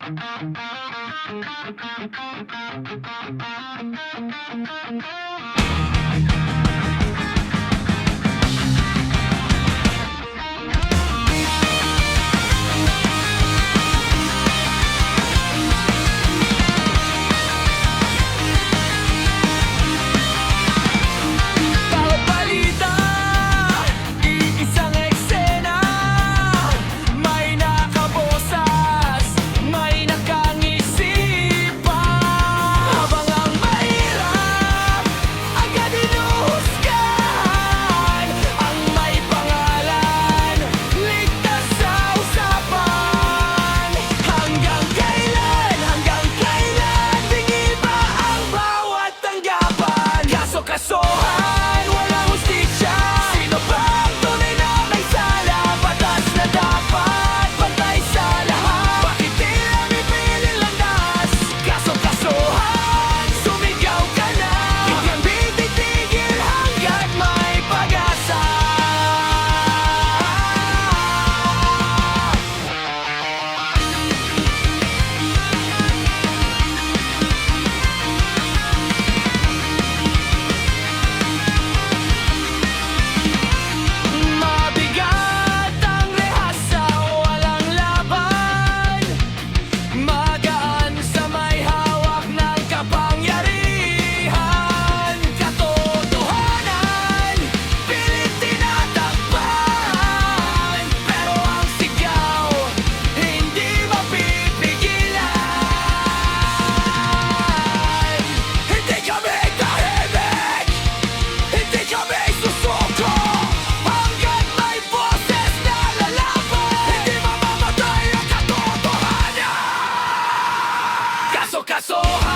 Bawat balita, iisang eksena. May nakabosas, may nakangisipan. Habang ang mahirap, agad inuhusgahan. Ang may pangalan, ligtas sa usapan. Hanggang kailan, tingin ba ang bawat tanggapan? Kaso-kasohan, walang hustisya. Sino ba ang tunay na may sala? Batas na dapat pantay sa lahat. Bakit tila may piling landas? Kaso-kasohan, sumigaw ka na. Hindi ang titigil hanggat may pag-asa. Mabigat ang rehasa, walang laban. Magaan sa may hawak ng kapangyarihan. Katotohanan, pilit tinatakpan. Pero ang sigaw, hindi mapipigilan. Hindi kami tahimik, hindi kami susuko. Hanggat may boses na lalaban, hindi mamamatay ang katotohanan. Kaso-kasohan,